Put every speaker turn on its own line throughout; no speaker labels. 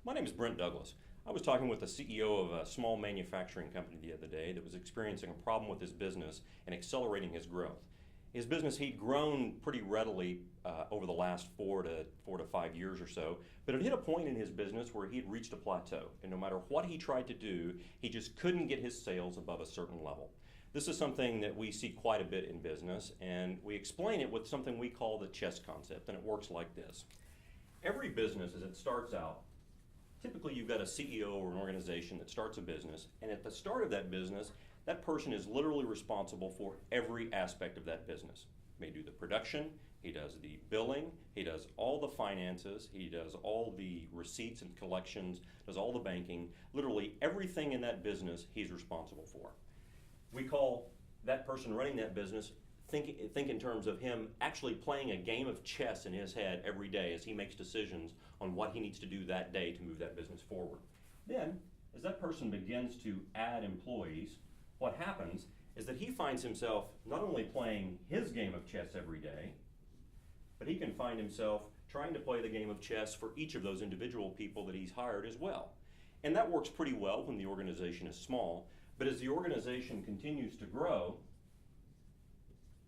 My name is Brent Douglas. I was talking with the CEO of a small manufacturing company the other day that was experiencing a problem with his business and accelerating his growth. His business, he'd grown pretty readily over the last 4 to 5 years or so, but it hit a point in his business where he had reached a plateau, and no matter what he tried to do, he just couldn't get his sales above a certain level. This is something that we see quite a bit in business, and we explain it with something we call the chess concept, and it works like this. Every business, as it starts out, typically you've got a CEO or an organization that starts a business, and at the start of that business, that person is literally responsible for every aspect of that business. He may do the production, he does the billing, he does all the finances, he does all the receipts and collections, does all the banking, literally everything in that business he's responsible for. We call that person running that business, think in terms of him actually playing a game of chess in his head every day as he makes decisions on what he needs to do that day to move that business forward. Then, as that person begins to add employees, what happens is that he finds himself not only playing his game of chess every day, but he can find himself trying to play the game of chess for each of those individual people that he's hired as well. And that works pretty well when the organization is small, but as the organization continues to grow,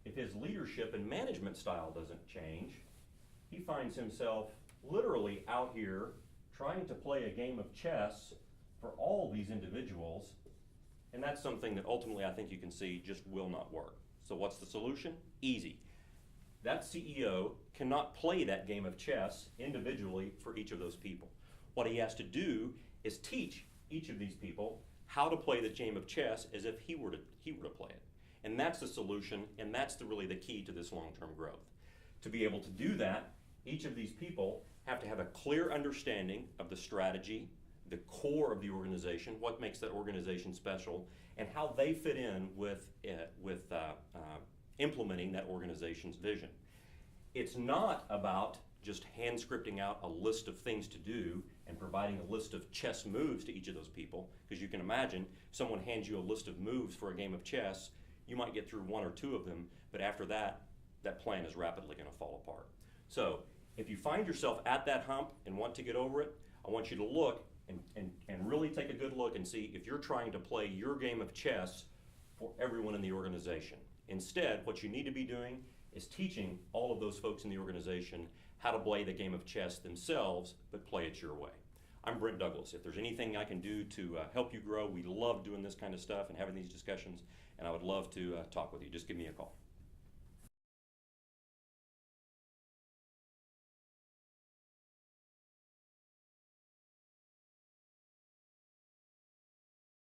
if his leadership and management style doesn't change, he finds himself literally out here trying to play a game of chess for all these individuals, and that's something that ultimately I think you can see just will not work. So what's the solution? Easy. That CEO cannot play that game of chess individually for each of those people. What he has to do is teach each of these people how to play the game of chess as if he were to play it. And that's the solution, and that's really the key to this long-term growth. To be able to do that, each of these people have to have a clear understanding of the strategy, the core of the organization, what makes that organization special, and how they fit in with implementing that organization's vision. It's not about just hand scripting out a list of things to do and providing a list of chess moves to each of those people, because you can imagine if someone hands you a list of moves for a game of chess, you might get through one or two of them, but after that, that plan is rapidly going to fall apart. So if you find yourself at that hump and want to get over it, I want you to look and really take a good look and see if you're trying to play your game of chess for everyone in the organization. Instead, what you need to be doing is teaching all of those folks in the organization how to play the game of chess themselves, but play it your way. I'm Brent Douglas. If there's anything I can do to help you grow, we love doing this kind of stuff and having these discussions, and I would love to talk with you. Just give me a call.